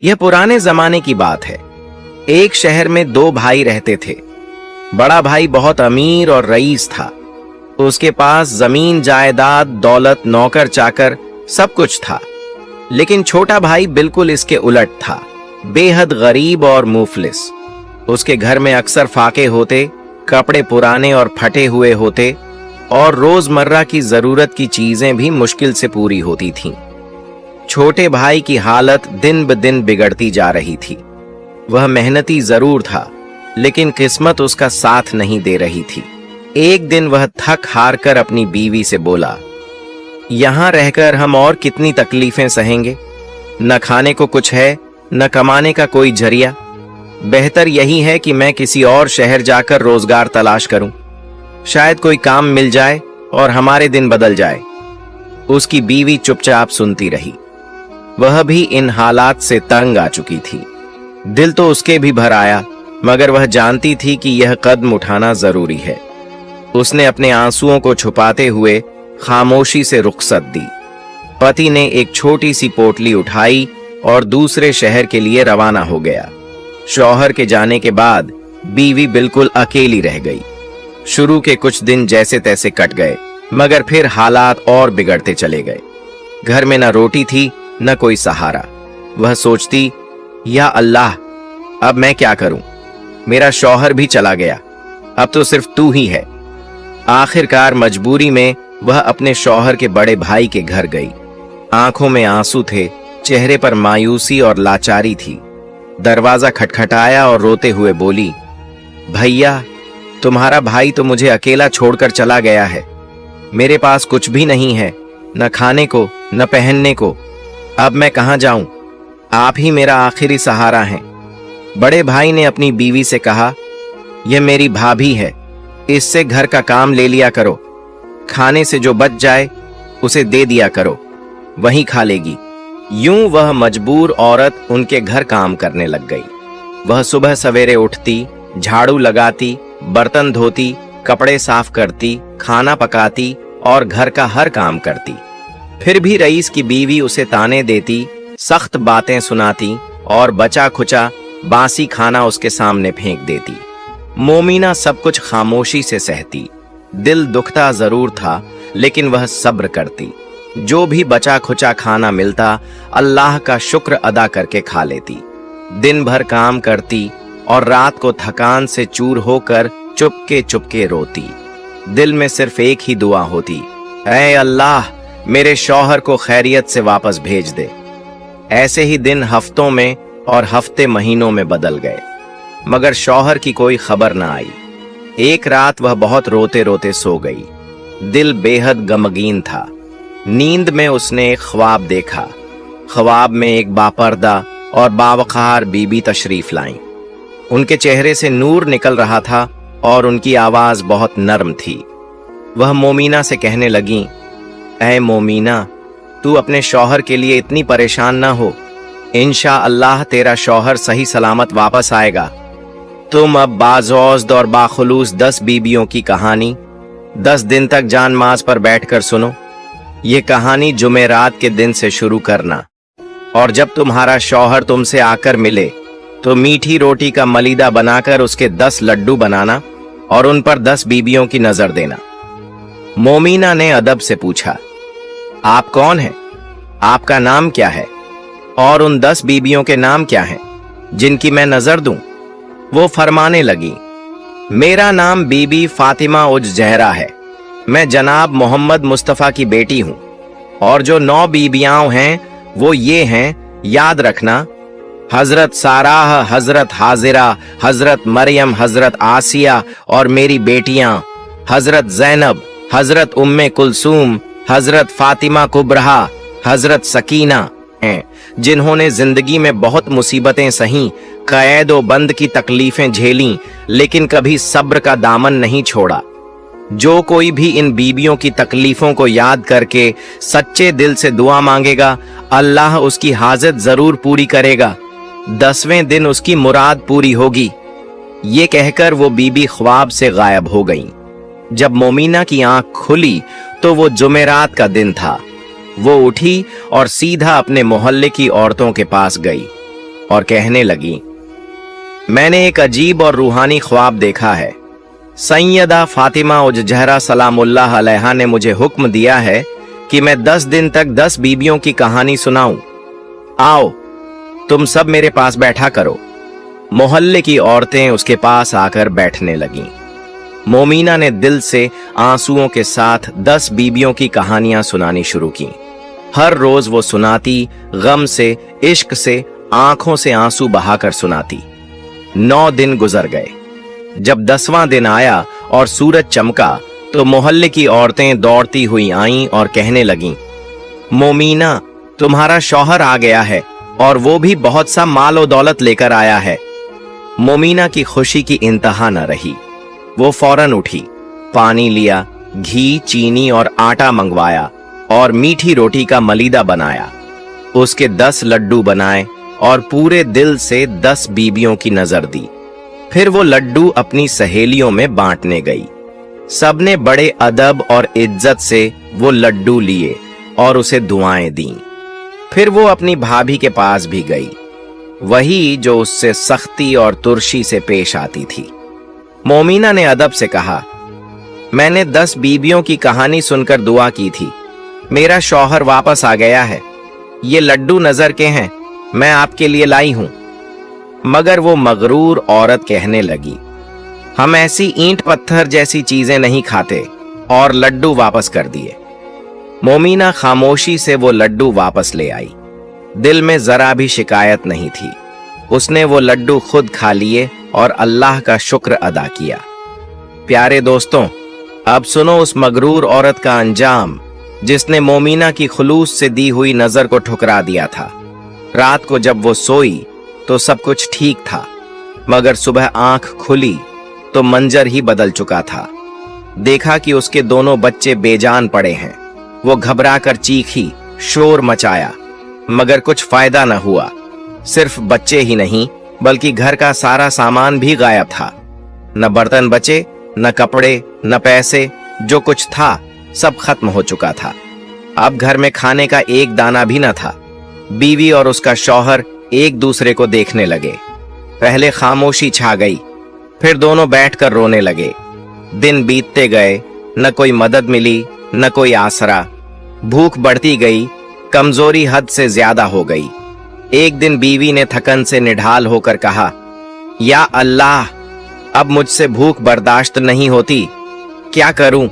यह पुराने जमाने की बात है। एक शहर में दो भाई रहते थे। बड़ा भाई बहुत अमीर और रईस था। उसके पास जमीन जायदाद दौलत नौकर चाकर सब कुछ था। लेकिन छोटा भाई बिल्कुल इसके उलट था, बेहद गरीब और मुफलिस। उसके घर में अक्सर फाके होते, कपड़े पुराने और फटे हुए होते और रोजमर्रा की जरूरत की चीजें भी मुश्किल से पूरी होती थीं। छोटे भाई की हालत दिन ब दिन बिगड़ती जा रही थी। वह मेहनती जरूर था, लेकिन किस्मत उसका साथ नहीं दे रही थी। एक दिन वह थक हार कर अपनी बीवी से बोला, यहां रहकर हम और कितनी तकलीफें सहेंगे। न खाने को कुछ है, न कमाने का कोई जरिया। बेहतर यही है कि मैं किसी और शहर जाकर रोजगार तलाश करूं। शायद कोई काम मिल जाए और हमारे दिन बदल जाए। उसकी बीवी चुपचाप सुनती रही। वह भी इन हालात से तंग आ चुकी थी। दिल तो उसके भी भर आया, मगर वह जानती थी कि यह कदम उठाना जरूरी है। उसने अपने आंसुओं को छुपाते हुए खामोशी से रुखसत दी। पति ने एक छोटी सी पोटली उठाई और दूसरे शहर के लिए रवाना हो गया। शौहर के जाने के बाद बीवी बिल्कुल अकेली रह गई। शुरू के कुछ दिन जैसे तैसे कट गए, मगर फिर हालात और बिगड़ते चले गए। घर में न रोटी थी न कोई सहारा। वह सोचती, या अल्लाह, अब मैं क्या करूं? मेरा शौहर भी चला गया, अब तो सिर्फ तू ही है। आखिरकार मजबूरी में वह अपने शौहर के बड़े भाई के घर गई। आंखों में आंसू थे, चेहरे पर मायूसी और लाचारी थी। दरवाजा खटखटाया और रोते हुए बोली, भैया, तुम्हारा भाई तो मुझे अकेला छोड़कर चला गया है। मेरे पास कुछ भी नहीं है, न खाने को न पहनने को। अब मैं कहां जाऊं? आप ही मेरा आखिरी सहारा हैं। बड़े भाई ने अपनी बीवी से कहा, यह मेरी भाभी है, इससे घर का काम ले लिया करो। खाने से जो बच जाए उसे दे दिया करो, वहीं खा लेगी। यूं वह मजबूर औरत उनके घर काम करने लग गई। वह सुबह सवेरे उठती, झाड़ू लगाती, बर्तन धोती, कपड़े साफ करती, खाना पकाती और घर का हर काम करती। फिर भी रईस की बीवी उसे ताने देती, सख्त बातें सुनाती और बचा खुचा बासी खाना उसके सामने फेंक देती। मोमीना सब कुछ खामोशी से सहती। दिल दुखता जरूर था, लेकिन वह सब्र करती। जो भी बचा खुचा खाना मिलता, अल्लाह का शुक्र अदा करके खा लेती। दिन भर काम करती और रात को थकान से चूर होकर चुपके चुपके रोती। दिल में सिर्फ एक ही दुआ होती, ऐ अल्लाह, मेरे शौहर को खैरियत से वापस भेज दे। ऐसे ही दिन हफ्तों में और हफ्ते महीनों में बदल गए, मगर शौहर की कोई खबर न आई। एक रात वह बहुत रोते रोते सो गई। दिल बेहद गमगीन था। नींद में उसने एक ख्वाब देखा। ख्वाब में एक बापर्दा और बावकार बीबी तशरीफ लाईं। उनके चेहरे से नूर निकल रहा था और उनकी आवाज बहुत नर्म थी। वह मोमीना से कहने लगी, ऐ मोमीना, तू अपने शौहर के लिए इतनी परेशान ना हो। इंशाअल्लाह तेरा शौहर सही सलामत वापस आएगा। तुम अब बाज़ौज़्द और बाखुलूस 10 बीबियों की कहानी 10 दिन तक जान माज पर बैठकर सुनो। ये कहानी जुमेरात के दिन से शुरू करना, और जब तुम्हारा शौहर तुमसे आकर मिले तो मीठी रोटी का मलीदा बनाकर उसके 10 लड्डू बनाना और उन पर 10 बीबियों की नजर देना। मोमीना ने अदब से पूछा, आप कौन हैं? आपका नाम क्या है? और उन 10 बीबियों के नाम क्या हैं जिनकी मैं नजर दूं? वो फरमाने लगी, मेरा नाम बीबी फातिमा उज जहरा है। मैं जनाब मोहम्मद मुस्तफा की बेटी हूं। और जो 9 बीबियां हैं वो ये हैं, याद रखना, हजरत साराह, हजरत हाजिरा, हजरत मरियम, हजरत आसिया और मेरी बेटियां हजरत जैनब, हजरत उम्मे कुलसूम, हजरत फातिमा कुबरहा, हजरत सकीना हैं, जिन्होंने जिंदगी में बहुत मुसीबतें सही, कैद व बंद की तकलीफें झेली, लेकिन कभी सब्र का दामन नहीं छोड़ा। जो कोई भी इन बीबियों की तकलीफों को याद करके सच्चे दिल से दुआ मांगेगा, अल्लाह उसकी हाजत जरूर पूरी करेगा। 10वें दिन उसकी मुराद पूरी होगी। ये कहकर वो बीबी ख्वाब से गायब हो गई। जब मोमीना की आंख खुली तो वो जुमेरात का दिन था। वो उठी और सीधा अपने मोहल्ले की औरतों के पास गई। और कहने लगी, मैंने एक अजीब और रूहानी ख्वाब देखा है। सैयदा फातिमा उज जहरा सलामुल्लाह अलैहा ने मुझे हुक्म दिया है कि मैं 10 दिन तक 10 बीबियों की कहानी सुनाऊं। आओ तुम सब मेरे पास बैठा करो। मोहल्ले की औरतें उसके पास आकर बैठने लगीं। मोमीना ने दिल से आंसुओं के साथ 10 बीबियों की कहानियां सुनानी शुरू की। हर रोज वो सुनाती, गम से, इश्क से, आंखों से आंसू बहाकर सुनाती। 9 दिन गुजर गए। जब 10वां दिन आया और सूरज चमका तो मोहल्ले की औरतें दौड़ती हुई आईं और कहने लगीं, मोमीना, तुम्हारा शौहर आ गया है और वो भी बहुत सा माल और दौलत लेकर आया है। मोमीना की खुशी की इंतहा न रही। वो फौरन उठी, पानी लिया, घी, चीनी और आटा मंगवाया और मीठी रोटी का मलीदा बनाया। उसके 10 लड्डू बनाए और पूरे दिल से 10 बीबियों की नजर दी। फिर वो लड्डू अपनी सहेलियों में बांटने गई। सबने बड़े अदब और इज्जत से वो लड्डू लिए और उसे दुआएं दी। फिर वो अपनी भाभी के पास भी गई, वही जो उससे सख्ती और तुर्शी से पेश आती थी। मोमीना ने अदब से कहा, मैंने 10 बीबियों की कहानी सुनकर दुआ की थी। मेरा शौहर वापस आ गया है। ये लड्डू नजर के हैं, मैं आपके लिए लाई हूं। मगर वो मगरूर औरत कहने लगी, हम ऐसी ईंट पत्थर जैसी चीजें नहीं खाते, और लड्डू वापस कर दिए। मोमीना खामोशी से वो लड्डू वापस ले आई। दिल में जरा भी शिकायत नहीं थी। उसने वो लड्डू खुद खा लिए और अल्लाह का शुक्र अदा किया। प्यारे दोस्तों, अब सुनो उस मगरूर औरत का अंजाम जिसने मोमीना की खुलूस से दी हुई नजर को ठुकरा दिया था। रात को जब वो सोई तो सब कुछ ठीक था, मगर सुबह आंख खुली तो मंजर ही बदल चुका था। देखा कि उसके दोनों बच्चे बेजान पड़े हैं। वो घबराकर चीखी, शोर मचाया, मगर कुछ फायदा न हुआ। सिर्फ बच्चे ही नहीं बल्कि घर का सारा सामान भी गायब था। न बर्तन बचे, न कपड़े, न पैसे, जो कुछ था सब खत्म हो चुका था। अब घर में खाने का एक दाना भी न था। बीवी और उसका शौहर एक दूसरे को देखने लगे। पहले खामोशी छा गई, फिर दोनों बैठकर रोने लगे। दिन बीतते गए, न कोई मदद मिली, न कोई आसरा। भूख बढ़ती गई, कमजोरी हद से ज्यादा हो गई। एक दिन बीवी ने थकन से निढाल होकर कहा, या अल्लाह, अब मुझसे भूख बर्दाश्त नहीं होती, क्या करूं?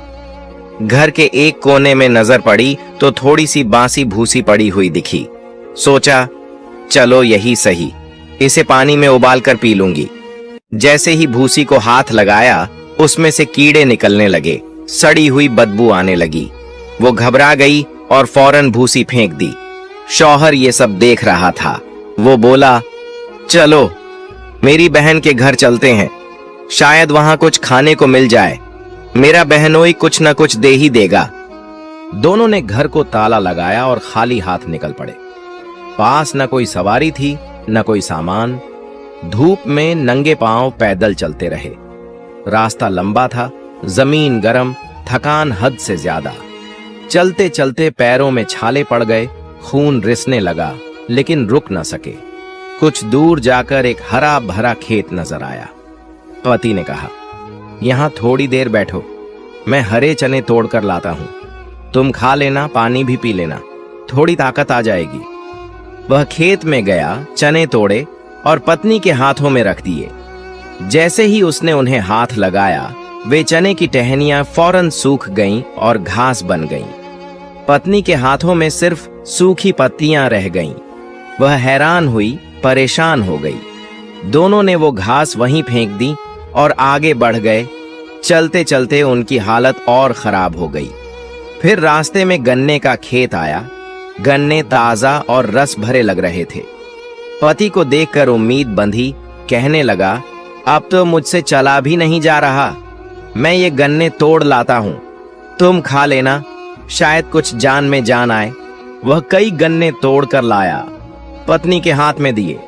घर के एक कोने में नजर पड़ी तो थोड़ी सी बासी भूसी पड़ी हुई दिखी। सोचा, चलो यही सही, इसे पानी में उबाल कर पी लूंगी। जैसे ही भूसी को हाथ लगाया, उसमें से कीड़े निकलने लगे, सड़ी हुई बदबू आने लगी। वो घबरा गई और फौरन भूसी फेंक दी। शौहर ये सब देख रहा था। वो बोला, चलो मेरी बहन के घर चलते हैं, शायद वहां कुछ खाने को मिल जाए। मेरा बहनोई कुछ न कुछ दे ही देगा। दोनों ने घर को ताला लगाया और खाली हाथ निकल पड़े। पास न कोई सवारी थी, न कोई सामान। धूप में नंगे पांव पैदल चलते रहे। रास्ता लंबा था, जमीन गर्म, थकान हद से ज्यादा। चलते चलते पैरों में छाले पड़ गए, खून रिसने लगा, लेकिन रुक न सके। कुछ दूर जाकर एक हरा भरा खेत नजर आया। पति ने कहा, यहां थोड़ी देर बैठो, मैं हरे चने तोड़कर लाता हूं। तुम खा लेना, पानी भी पी लेना, थोड़ी ताकत आ जाएगी। वह खेत में गया, चने तोड़े और पत्नी के हाथों में रख दिए। जैसे ही उसने उन्हें हाथ लगाया, वे चने की टहनियां फौरन सूख गईं और घास बन गईं। पत्नी के हाथों में सिर्फ सूखी पत्तियां रह गईं। वह हैरान हुई, परेशान हो गई। दोनों ने वो घास वहीं फेंक दी और आगे बढ़ गए। चलते चलते उनकी हालत और खराब हो गई। फिर रास्ते में गन्ने का खेत आया। गन्ने ताजा और रस भरे लग रहे थे। पति को देखकर उम्मीद बंधी, कहने लगा, अब तो मुझसे चला भी नहीं जा रहा, मैं ये गन्ने तोड़ लाता हूं, तुम खा लेना, शायद कुछ जान में जान आए। वह कई गन्ने तोड़ कर लाया, पत्नी के हाथ में दिए,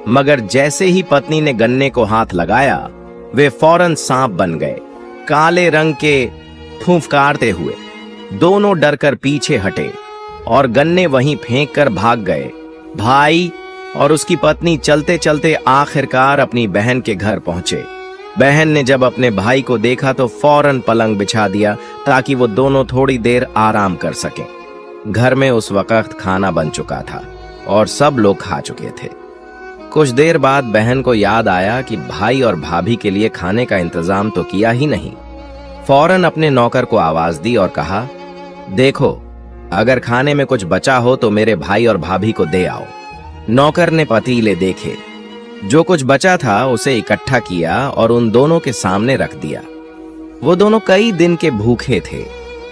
मगर जैसे ही पत्नी ने गन्ने को हाथ लगाया, वे फौरन सांप बन गए, काले रंग के, फुफकारते हुए। दोनों डरकर पीछे हटे और गन्ने वहीं फेंक कर भाग गए। भाई, और उसकी पत्नी चलते चलते आखिरकार अपनी बहन के घर पहुंचे। बहन ने जब अपने भाई को देखा तो फौरन पलंग बिछा दिया ताकि वो दोनों थोड़ी देर आराम कर सकें। घर में उस वक्त खाना बन चुका था और सब लोग खा चुके थे। कुछ देर बाद बहन को याद आया कि भाई और भाभी के लिए खाने का इंतजाम तो किया ही नहीं। फौरन अपने नौकर को आवाज दी और कहा, देखो, अगर खाने में कुछ बचा हो तो मेरे भाई और भाभी को दे आओ। नौकर ने पतीले देखे, जो कुछ बचा था उसे इकट्ठा किया और उन दोनों के सामने रख दिया। वो दोनों कई दिन के भूखे थे,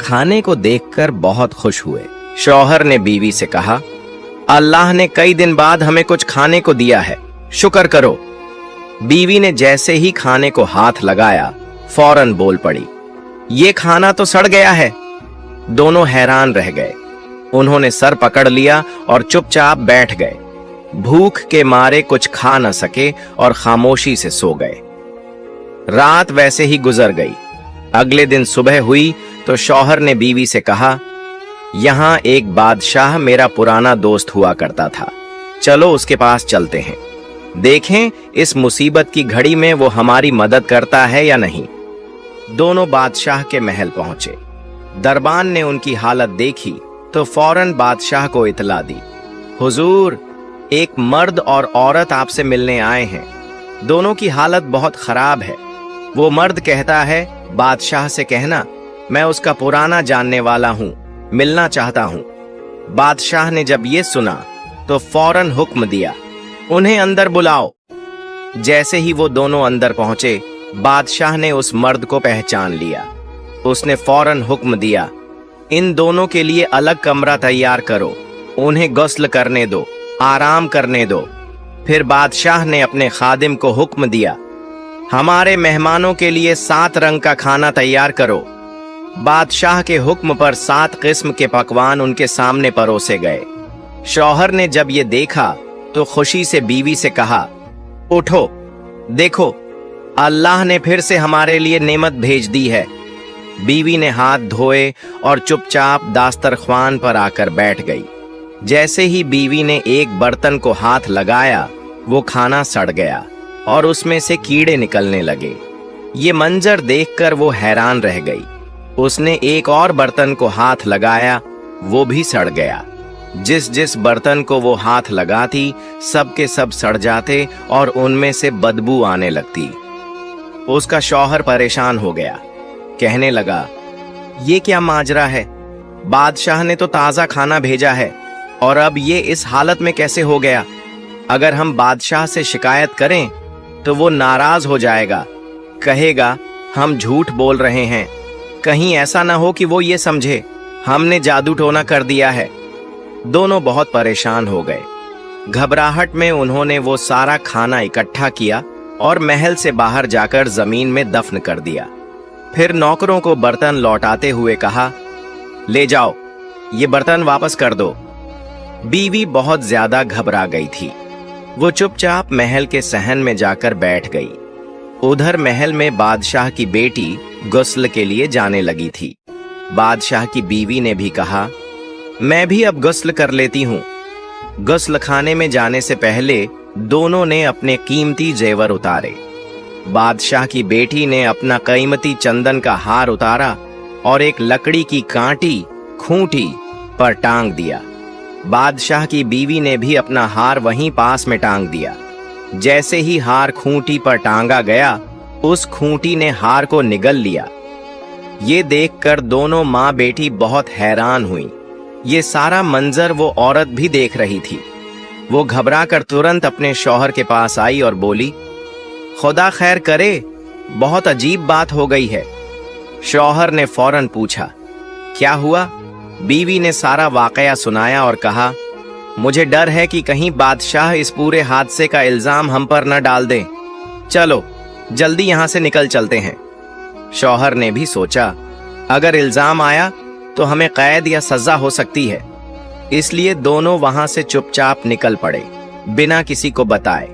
खाने को देखकर बहुत खुश हुए। शौहर ने बीवी से कहा, अल्लाह ने कई दिन बाद हमें कुछ खाने को दिया है, शुक्र करो। बीवी ने जैसे ही खाने को हाथ लगाया फौरन बोल पड़ी, ये खाना तो सड़ गया है। दोनों हैरान रह गए। उन्होंने सर पकड़ लिया और चुपचाप बैठ गए। भूख के मारे कुछ खा न सके और खामोशी से सो गए। रात वैसे ही गुजर गई। अगले दिन सुबह हुई तो शौहर ने बीवी से कहा, यहां एक बादशाह मेरा पुराना दोस्त हुआ करता था, चलो उसके पास चलते हैं, देखें इस मुसीबत की घड़ी में वो हमारी मदद करता है या नहीं। दोनों बादशाह के महल पहुंचे। दरबान ने उनकी हालत देखी तो फौरन बादशाह को इतला दी, हुजूर, एक मर्द और औरत आपसे मिलने आए हैं। दोनों की हालत बहुत खराब है। वो मर्द कहता है, बादशाह से कहना मैं उसका पुराना जानने वाला हूं, मिलना चाहता हूं। बादशाह ने जब ये सुना तो फौरन हुक्म दिया, उन्हें अंदर बुलाओ। जैसे ही वो दोनों अंदर पहुंचे, बादशाह ने उस मर्द को पहचान लिया। उसने फौरन हुक्म दिया, इन दोनों के लिए अलग कमरा तैयार करो, उन्हें गुस्ल करने दो, आराम करने दो। फिर बादशाह ने अपने खादिम को हुक्म दिया, हमारे मेहमानों के लिए 7 रंग का खाना तैयार करो। बादशाह के हुक्म पर 7 किस्म के पकवान उनके सामने परोसे गए। शौहर ने जब ये देखा तो खुशी से बीवी से कहा, उठो, देखो, अल्लाह ने फिर से हमारे लिए नेमत भेज दी है। बीवी ने हाथ धोए और चुपचाप दास्तरख्वान पर आकर बैठ गई। जैसे ही बीवी ने एक बर्तन को हाथ लगाया, वो खाना सड़ गया और उसमें से कीड़े निकलने लगे। ये मंजर देखकर वो हैरान रह गई। उसने एक और बर्तन को हाथ लगाया, वो भी सड़ गया। जिस जिस बर्तन को वो हाथ लगाती, सब के सब सड़ जाते और उनमें से बदबू आने लगती। उसका शौहर परेशान हो गया, कहने लगा, ये क्या माजरा है? बादशाह ने तो ताजा खाना भेजा है और अब ये इस हालत में कैसे हो गया? अगर हम बादशाह से शिकायत करें तो वो नाराज हो जाएगा, कहेगा हम झूठ बोल रहे हैं। कहीं ऐसा ना हो कि वो ये समझे हमने जादू टोना कर दिया है। दोनों बहुत परेशान हो गए। घबराहट में उन्होंने वो सारा खाना इकट्ठा किया और महल से बाहर जाकर जमीन में दफन कर दिया। फिर नौकरों को बर्तन लौटाते हुए कहा, ले जाओ, ये बर्तन वापस कर दो। बीवी बहुत ज्यादा घबरा गई थी। वो चुपचाप महल के सहन में जाकर बैठ गई। उधर महल में बादशाह की बेटी गुस्ल के लिए जाने लगी थी। बादशाह की बीवी ने भी कहा, मैं भी अब गुस्ल कर लेती हूँ। गुस्ल खाने में जाने से पहले दोनों ने अपने कीमती जेवर उतारे। बादशाह की बेटी ने अपना कीमती चंदन का हार उतारा और एक लकड़ी की कांटी खूंटी पर टांग दिया। बादशाह की बीवी ने भी अपना हार वहीं पास में टांग दिया। जैसे ही हार खूंटी पर टांगा गया, उस खूंटी ने हार को निगल लिया। ये देखकर दोनों माँ बेटी बहुत हैरान हुई। ये सारा मंजर वो औरत भी देख रही थी। वो घबराकर तुरंत अपने शौहर के पास आई और बोली, खुदा खैर करे, बहुत अजीब बात हो गई है। शौहर ने फौरन पूछा, क्या हुआ? बीवी ने सारा वाकया सुनाया और कहा, मुझे डर है कि कहीं बादशाह इस पूरे हादसे का इल्जाम हम पर न डाल दें। चलो जल्दी यहां से निकल चलते हैं। शौहर ने भी सोचा, अगर इल्जाम आया तो हमें कैद या सजा हो सकती है। इसलिए दोनों वहां से चुपचाप निकल पड़े, बिना किसी को बताए।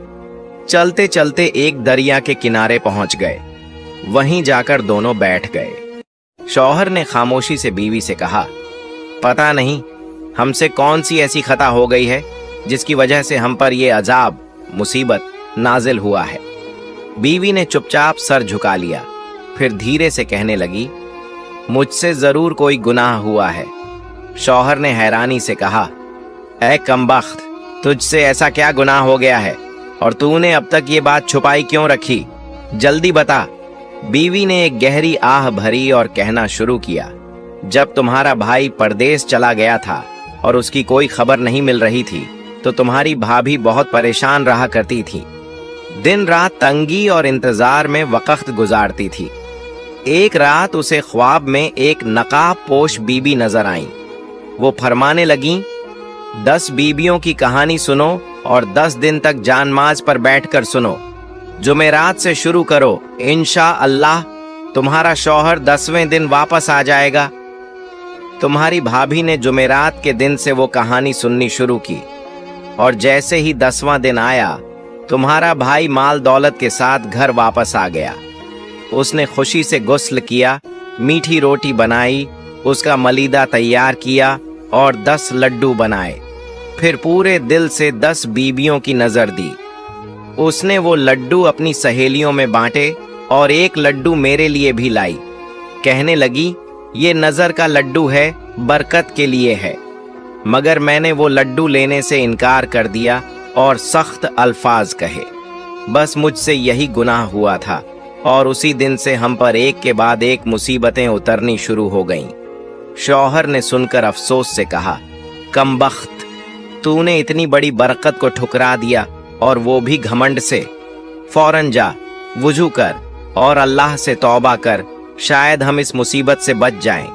चलते चलते एक दरिया के किनारे पहुंच गए। वहीं जाकर दोनों बैठ गए। शौहर ने खामोशी से बीवी से कहा, पता नहीं हमसे कौन सी ऐसी खता हो गई है जिसकी वजह से हम पर ये अजाब मुसीबत नाजिल हुआ है। बीवी ने चुपचाप सर झुका लिया, फिर धीरे से कहने लगी, मुझसे जरूर कोई गुनाह हुआ है। शौहर ने हैरानी से कहा, ऐ कमबख्त, तुझसे ऐसा क्या गुनाह हो गया है और तूने अब तक ये बात छुपाई क्यों रखी? जल्दी बता। बीवी ने एक गहरी आह भरी और कहना शुरू किया, जब तुम्हारा भाई परदेश चला गया था और उसकी कोई खबर नहीं मिल रही थी तो तुम्हारी भाभी बहुत परेशान रहा करती थी। दिन रात तंगी और इंतजार में वक्त गुजारती थी। एक रात उसे ख्वाब में एक नकाब पोश बीबी नजर आई। वो फरमाने लगी, 10 बीबियों की कहानी सुनो और 10 दिन तक जानमाज पर बैठकर सुनो। जुमेरात से शुरू करो, इंशा अल्लाह तुम्हारा शौहर 10वें दिन वापस आ जाएगा। तुम्हारी भाभी ने जुमेरात के दिन से वो कहानी सुननी शुरू की और जैसे ही 10वां दिन आया, तुम्हारा भाई माल दौलत के साथ घर वापस आ गया। उसने खुशी से गुस्ल किया, मीठी रोटी बनाई, उसका मलीदा तैयार किया और 10 लड्डू बनाए। फिर पूरे दिल से 10 बीबियों की नजर दी। उसने वो लड्डू अपनी सहेलियों में बांटे और एक लड्डू मेरे लिए भी लाई। कहने लगी, ये नजर का लड्डू है, बरकत के लिए है। मगर मैंने वो लड्डू लेने से इनकार कर दिया और सख्त अल्फाज कहे। बस मुझसे यही गुनाह हुआ था और उसी दिन से हम पर एक के बाद एक मुसीबतें उतरनी शुरू हो गईं। शौहर ने सुनकर अफसोस से कहा, कमबख्त, तूने इतनी बड़ी बरकत को ठुकरा दिया और वो भी घमंड से। फौरन जा, वुजू कर और अल्लाह से तौबा कर, शायद हम इस मुसीबत से बच जाएं।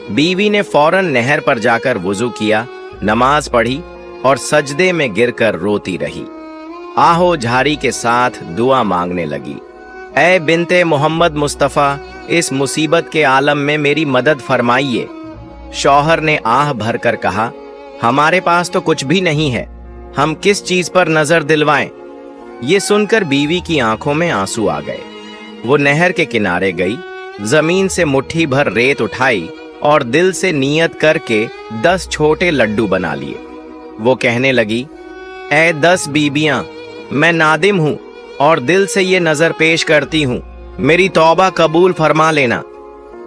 बीवी ने फौरन नहर पर जाकर वुजू किया, नमाज पढ़ी और सजदे में गिरकर रोती रही। आहो झारी के साथ दुआ मांगने लगी, ऐ बिनते मोहम्मद मुस्तफ़ा, इस मुसीबत के आलम में मेरी मदद फरमाइए। शौहर ने आह भरकर कहा, हमारे पास तो कुछ भी नहीं है, हम किस चीज पर नजर दिलवाएं? ये सुनकर बीवी की आंखों में आंसू आ गए। वो नहर के किनारे गई, जमीन से मुट्ठी भर रेत उठाई और दिल से नियत करके 10 छोटे लड्डू बना लिए। वो कहने लगी, ऐ 10 बीबियां, मैं नादिम हूं और दिल से ये नजर पेश करती हूं, मेरी तौबा कबूल फरमा लेना।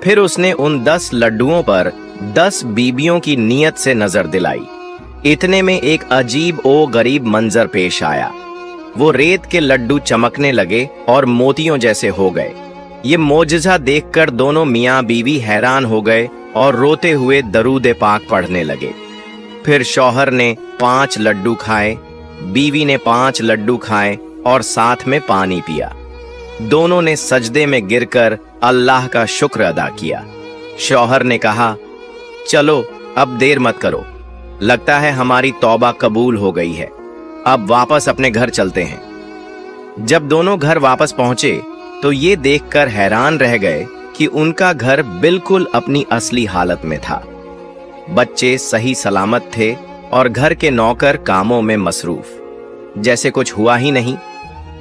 फिर उसने उन 10 लड्डुओं पर 10 बीबियों की नियत से नजर दिलाई। इतने में एक अजीब ओ गरीब मंजर पेश आया। वो रेत के लड्डू चमकने लगे और मोतियों जैसे हो गए। ये मोजज़ा देखकर दोनों मियाँ बीवी हैरान हो गए और रोते हुए दरूद पाक पढ़ने लगे। फिर शौहर ने 5 लड्डू खाए, बीवी ने 5 लड्डू खाए और साथ में पानी पिया। दोनों ने सजदे में गिरकर अल्लाह का शुक्र अदा किया। शौहर ने कहा, चलो अब देर मत करो, लगता है हमारी तौबा कबूल हो गई है, अब वापस अपने घर चलते हैं। जब दोनों घर वापस पहुंचे तो ये देखकर हैरान रह गए कि उनका घर बिल्कुल अपनी असली हालत में था। बच्चे सही सलामत थे और घर के नौकर कामों में मसरूफ, जैसे कुछ हुआ ही नहीं।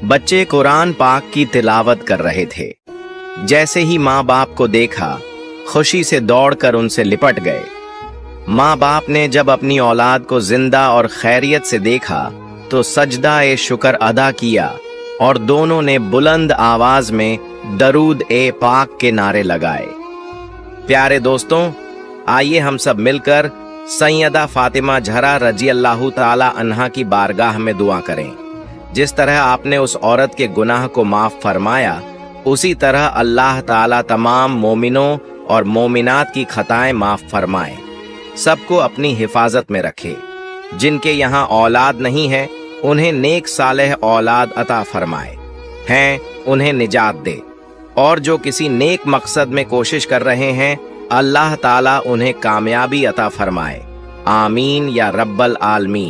बच्चे कुरान पाक की तिलावत कर रहे थे। जैसे ही माँ बाप को देखा, खुशी से दौड़कर उनसे लिपट गए। माँ बाप ने जब अपनी औलाद को जिंदा और खैरियत से देखा तो सजदा ए शुक्र अदा किया और दोनों ने बुलंद आवाज में दरूद ए पाक के नारे लगाए। प्यारे दोस्तों, आइए हम सब मिलकर सैयदा फातिमा ज़हरा रजी अल्लाह ताला अन्हा की बारगाह में दुआ करें। जिस तरह आपने उस औरत के गुनाह को माफ फरमाया, उसी तरह अल्लाह ताला तमाम मोमिनों और मोमिनात की खताएं माफ फरमाए, सबको अपनी हिफाजत में रखे। जिनके यहाँ औलाद नहीं है, उन्हें नेक सालेह औलाद अता फरमाए, हैं उन्हें निजात दे। और जो किसी नेक मकसद में कोशिश कर रहे हैं, अल्लाह ताला उन्हें कामयाबी अता फरमाए। आमीन या रब्बल आलमीन।